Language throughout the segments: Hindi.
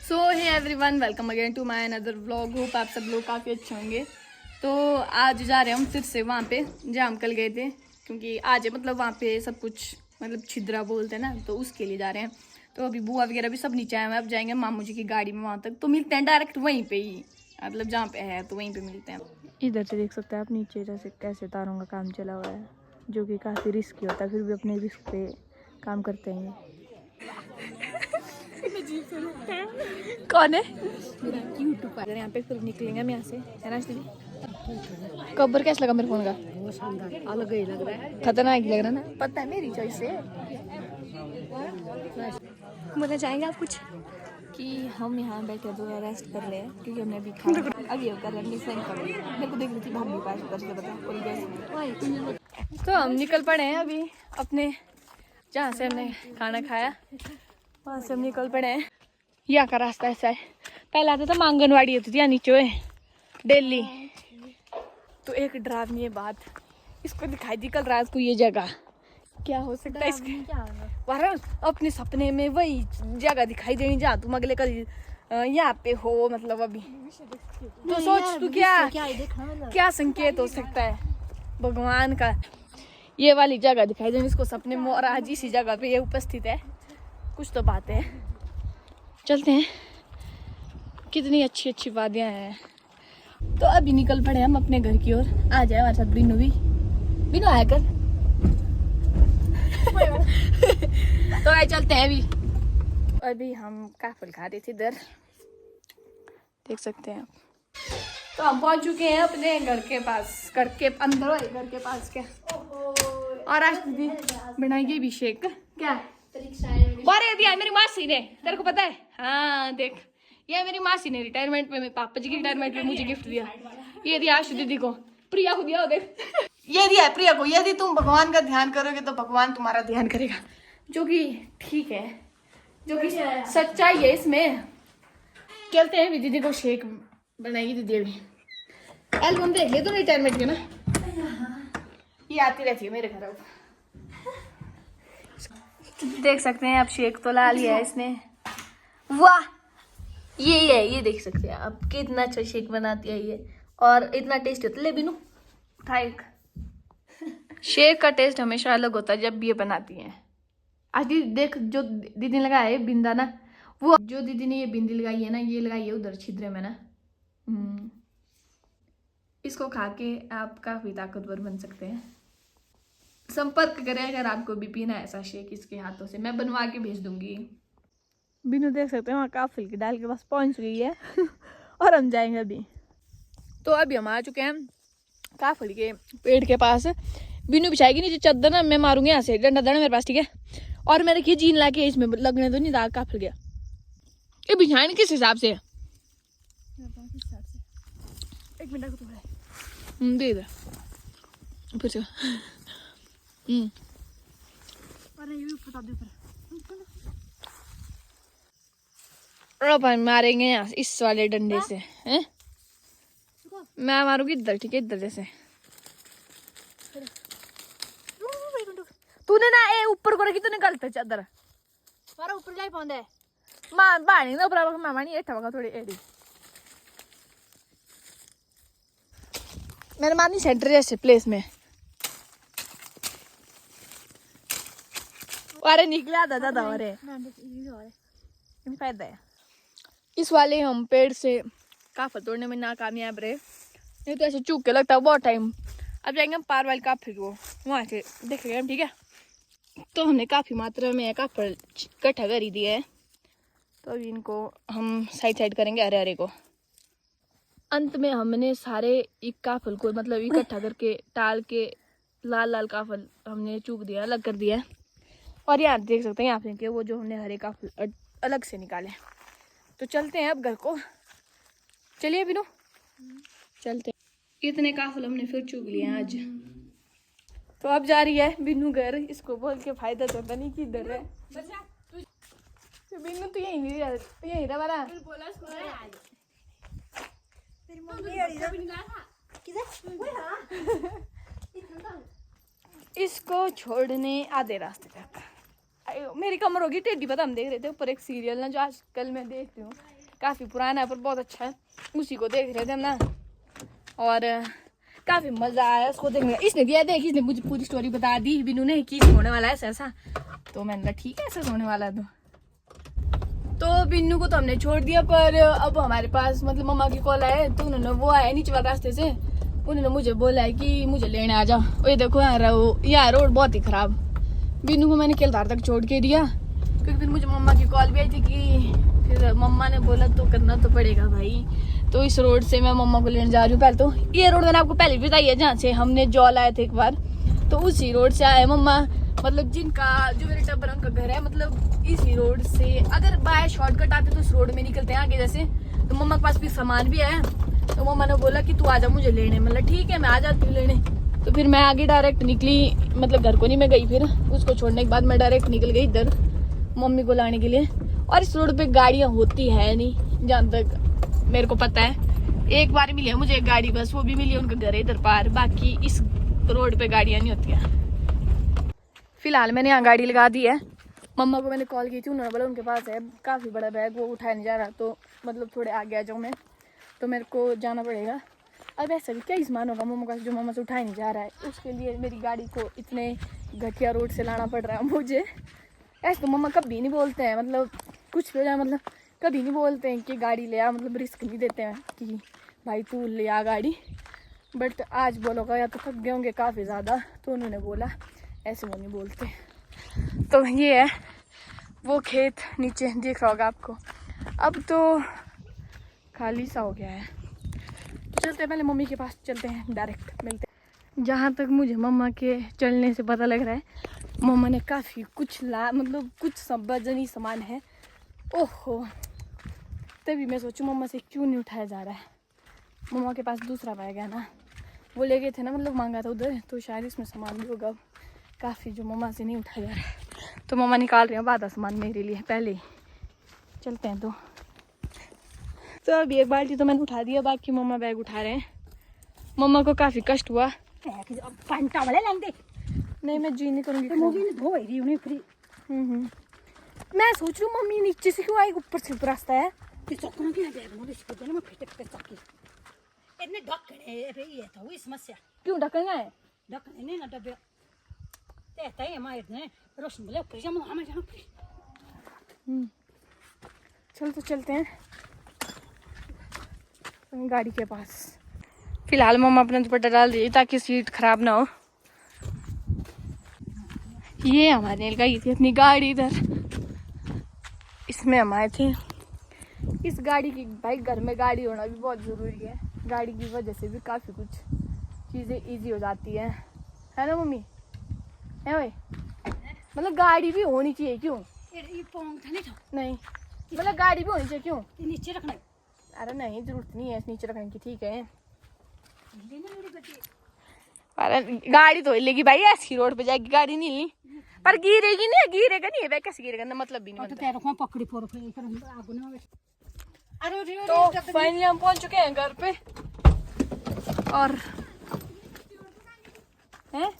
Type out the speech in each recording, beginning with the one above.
So hey everyone, welcome again to my another vlog. Hope आप सब लोग काफ़ी अच्छे होंगे। तो आज जा रहे हैं हम फिर से वहाँ पे जहाँ हम कल गए थे, क्योंकि आज मतलब वहाँ पे सब कुछ मतलब छिद्रा बोलते हैं ना, तो उसके लिए जा रहे हैं। तो अभी बुआ वगैरह भी सब नीचे आए हैं, अब जाएंगे मामू जी की गाड़ी में वहाँ तक। तो मिलते हैं डायरेक्ट वहीं पे ही, मतलब जहाँ पे है तो वहीं पे मिलते हैं। इधर से देख सकते हैं आप नीचे जैसे कैसे तारों का काम चला हुआ है, जो कि काफ़ी रिस्की होता है, फिर भी अपने रिस्क पे काम करते हैं। कौन है यूट्यूब? यहाँ पे फिर निकलेंगे हम यहाँ से, है ना दीदी? कवर कैसा लगा मेरे फोन का? बहुत शानदार, अलग ही लग रहा है। खतरनाक लग रहा है ना, पता है मेरी चॉइस है। बोलना चाहेंगे आप कुछ? कि हम यहाँ बैठे तो रेस्ट कर रहे हैं, क्योंकि हमने अभी खाना अभी कर रहे हैं। मेरे को देख रही थी भाभी पास उधर से, बता। तो हम निकल पड़े हैं अभी अपने जहाँ से हमने खाना खाया, वहाँ से हम निकल पड़े हैं। यहाँ का रास्ता ऐसा है, पहले आता था आंगनवाड़ी होती थी यहाँ नीचे दिल्ली। तो एक डरावनी है बात, इसको दिखाई दी कल रात को ये जगह, क्या हो सकता है इसके? अपने सपने में वही जगह दिखाई देनी जहाँ तुम अगले कल यहाँ पे हो, मतलब अभी तो सोच तू क्या संकेत हो सकता है भगवान का। ये वाली जगह दिखाई देनी इसको सपने में, और आज इसी जगह पे ये उपस्थित है। कुछ तो बात है। चलते हैं, कितनी अच्छी अच्छी वादियाँ हैं। तो अभी निकल पड़े हम अपने घर की ओर। आ जाए हमारे साथ बिन्नू भी, बिन्नू आया कर। तो आए चलते हैं अभी हम काफल खा रहे थे इधर, देख सकते हैं आप। तो हम पहुंच चुके हैं अपने घर के पास, घर के अंदर वाले घर के पास के। और आज दीदी बनाएगी भी शेक। क्या बारे दिया मेरी मासी ने, तेरे को पता है? हाँ देख, ये मेरी मासी ने रिटायरमेंट में, मेरे पापा जी की रिटायरमेंट में मुझे गिफ्ट दिया। ये दिया आशु दीदी को, प्रिया को दिया, देख ये दिया है प्रिया को। यदि तुम भगवान का ध्यान करोगे तो भगवान तुम्हारा ध्यान करेगा, जो कि ठीक है, जो कि सच्चाई है इसमें। चलते हैं, दीदी को शेक बनाएगी दीदी। अभी एल्बम देख ले तो रिटायरमेंट के ना, ये आती रहती है मेरे घर। देख सकते हैं आप, शेक तो ला लिया है इसने। वाह, ये है, ये देख सकते हैं आप कितना अच्छा शेक बनाती है ये, और इतना टेस्टी होता है। ले बिनू उठा एक। शेक का टेस्ट हमेशा अलग होता है जब ये बनाती हैं। आज दीदी देख, जो दीदी ने लगाया है बिंदा ना, वो जो दीदी ने ये बिंदी लगाई है ना, ये लगाई है उधर छिद्रे में ना। इसको खा के आप काफी ताकतवर बन सकते हैं। संपर्क करें अगर आपको भी पीना है ऐसा शेक इसके हाथों से, मैं बनवा के भेज दूंगी। बिनू देख सकते हैं वहाँ काफिल की डाल के पास पहुंच गई है। और हम जाएंगे अभी। तो अभी हम आ चुके हैं काफिल के पेड़ के पास। बिनू बिछाएगी नीचे चादर ना, मैं मारूंगी यहाँ से डंडा दड़ा मेरे पास, ठीक है? और मैं रखी जीन ला के, इसमें लगने तो नहीं दाग काफिल गया। ये बिछाएं किस हिसाब से? एक मिनट दे दे फिर से। मारेंगे यहाँ इस वाले डंडे से, हैं? मैं मारूंगी इधर, ठीक है? इधर जैसे तूने ना ए ऊपर को रखी, तूने गलत है चादर मारा ऊपर जाई पाਉਂदा मां बाणी ना ऊपर मैं मानी एठा वगा थोड़ी एडी मैंने मानी सेंटर जैसे प्लेस में। अरे निकला दादा अरे फायदा है। इस वाले हम पेड़ से काफल तोड़ने में नाकामयाब रहे, नहीं तो ऐसे चूक के लगता है बहुत टाइम। अब जाएंगे हम पार वाली काफिल को, वहाँ से देखेंगे हम, ठीक है? तो हमने काफ़ी मात्रा में काफल इकट्ठा कर ही दिया है, तो अभी इनको हम साइड करेंगे हरे हरे को। अंत में हमने सारे एक काफल को मतलब इकट्ठा करके टाल के लाल लाल काफल हमने चूक दिया, अलग कर दिया है। और यहाँ देख सकते हैं यहाँ पे वो जो हमने हरे काफल अलग से निकाले। तो चलते हैं अब घर को, चलिए बिनो चलते। इतने काफल हमने फिर चूक लिए आज। तो अब जा रही है बिन्नू घर। इसको बोल के फायदा तो पता नहीं किधर है। तो बिन्नू तो यही नहीं रहा, यही रहा वाला। इसको छोड़ने आधे रास्ते तक। मेरी कमर होगी टेढ़ी, पता हम देख रहे थे ऊपर एक सीरियल ना जो आजकल मैं देखती हूँ, काफ़ी पुराना है पर बहुत अच्छा है, उसी को देख रहे थे हम ना, और काफ़ी मज़ा आया उसको देखने का। इसने दिया देख, इसने मुझे पूरी स्टोरी बता दी बिन्नू ने कि होने वाला है ऐसा, तो मैंने कहा ठीक है ऐसा होने वाला है। तो बिन्नू को तो हमने छोड़ दिया, पर अब हमारे पास मतलब मम्मा की कॉल आए, तो उन्होंने वो आए नीचे वाले रास्ते से, उन्होंने मुझे बोला है कि मुझे लेने आ जाओ। और ये देखो यहाँ रोड बहुत ही ख़राब। बिन्नू को मैंने केलधार तक छोड़ के दिया, क्योंकि फिर मुझे मम्मा की कॉल भी आई थी कि फिर मम्मा ने बोला तो करना तो पड़ेगा भाई। तो इस रोड से मैं मम्मा को लेने जा रही हूँ। पहले तो ये रोड मैंने आपको पहले भी बताई है, जहाँ से हमने जॉल आए थे एक बार, तो उसी रोड से आए मम्मा, मतलब जिनका जो मेरे टब्बर उनका घर है, मतलब इसी रोड से अगर बाय शॉर्टकट आते तो इस रोड में निकलते हैं आगे जैसे। तो मम्मा के पास भी सामान भी है, तो मम्मा ने बोला कि तू आ जा मुझे लेने, मतलब ठीक है मैं आ जाती हूँ लेने। तो फिर मैं आगे डायरेक्ट निकली, मतलब घर को नहीं मैं गई, फिर उसको छोड़ने के बाद मैं डायरेक्ट निकल गई इधर मम्मी को लाने के लिए। और इस रोड पे गाड़ियाँ होती है नहीं जहाँ तक मेरे को पता है। एक बार मिली है मुझे एक गाड़ी, बस वो भी मिली है उनका घर है इधर पार, बाकी इस रोड पे गाड़ियाँ नहीं होती हैं। फिलहाल मैंने यहाँ गाड़ी लगा दी है। मम्मा को मैंने कॉल की थी, उन्होंने बोला उनके पास है काफ़ी बड़ा बैग, वो उठाया नहीं जा रहा, तो मतलब थोड़े आगे आ जाऊँ मैं, तो मेरे को जाना पड़ेगा। अब ऐसा भी क्या ही सामान होगा मम्मा का जो मम्मा से उठाया नहीं जा रहा है, उसके लिए मेरी गाड़ी को इतने घटिया रोड से लाना पड़ रहा है मुझे। ऐसे तो मम्मा कभी नहीं बोलते हैं, मतलब कुछ भी हो जाए, मतलब कभी नहीं बोलते हैं कि गाड़ी ले आ, मतलब रिस्क नहीं देते हैं कि भाई तू ले आ गाड़ी। बट आज बोलोगा या तो थक गए होंगे काफ़ी ज़्यादा, तो उन्होंने बोला, ऐसे वो नहीं बोलते। तो ये है वो खेत नीचे दिख रहा होगा आपको, अब तो खाली सा हो गया है। तो चलते हैं पहले मम्मी के पास, चलते हैं डायरेक्ट मिलते हैं। जहाँ तक मुझे मम्मा के चलने से पता लग रहा है, मम्मा ने काफ़ी कुछ मतलब कुछ वजनी सामान है। ओहो, तभी मैं सोचूं मम्मा से क्यों नहीं उठाया जा रहा है। मम्मा के पास दूसरा बैग है ना, वो ले गए थे ना, मतलब मांगा था उधर, तो शायद इसमें सामान भी होगा काफ़ी जो मम्मा से नहीं उठाया जा रहा है। तो मम्मा निकाल रहे हैं आधा सामान मेरे लिए पहले ही, चलते हैं। तो अभी एक बाल्टी तो मैंने उठा दिया, बाकी मम्मा बैग उठा रहे हैं। मम्मा को काफ़ी कष्ट हुआ। नहीं मैं जी नहीं करूँगी, मैं सोच रही हूँ मम्मी नीचे से क्यों आई, ऊपर से रास्ता है। समस्या क्यों ढक्कन है, ढक्कन नहीं ना डब्बे कहता है हमारे रोशनी बोले ऊपर जा हमें जाना। चल तो चलते हैं गाड़ी के पास। फिलहाल मम्मा अपना दुपट्टा डाल दी ताकि सीट खराब ना हो। ये हमारे लगाई थी अपनी गाड़ी इधर, इसमें हम आए थे। इस गाड़ी की भाई घर में गाड़ी होना भी बहुत ज़रूरी है, गाड़ी की वजह से भी काफ़ी कुछ चीज़ें इजी हो जाती है ना मम्मी, है भाई? मतलब गाड़ी भी होनी चाहिए, क्यों नहीं, मतलब गाड़ी भी होनी चाहिए, क्यों नीचे रखना। अरे नहीं जरूरत नहीं है नीचे रखने की, ठीक है। अरे गाड़ी तो हिलेगी भाई, ऐसी रोड पे जाएगी गाड़ी नहीं हिलनी, पर गिरेगी नहीं, गिरेगा नहीं है कैसे गिरेगा ना, मतलब भी नहीं बनता। पकड़ी तो फाइनली हम पहुंच चुके हैं घर पे, और हैं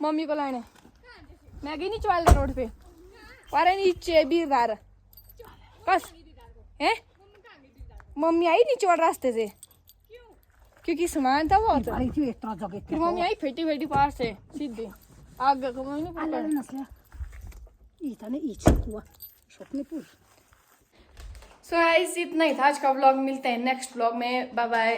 मम्मी को लाने मैं गई नीचे वाले रोड पे, अरे नीचे बीरदार बस है। मम्मी आई नीचे वाले रास्ते से क्योंकि सामान था बहुत, फिर मम्मी आई फेटी फेटी पार से सीधे आगे को सो गाइस इतना ही था आज का व्लॉग, मिलते हैं नेक्स्ट व्लॉग में, बाय बाय।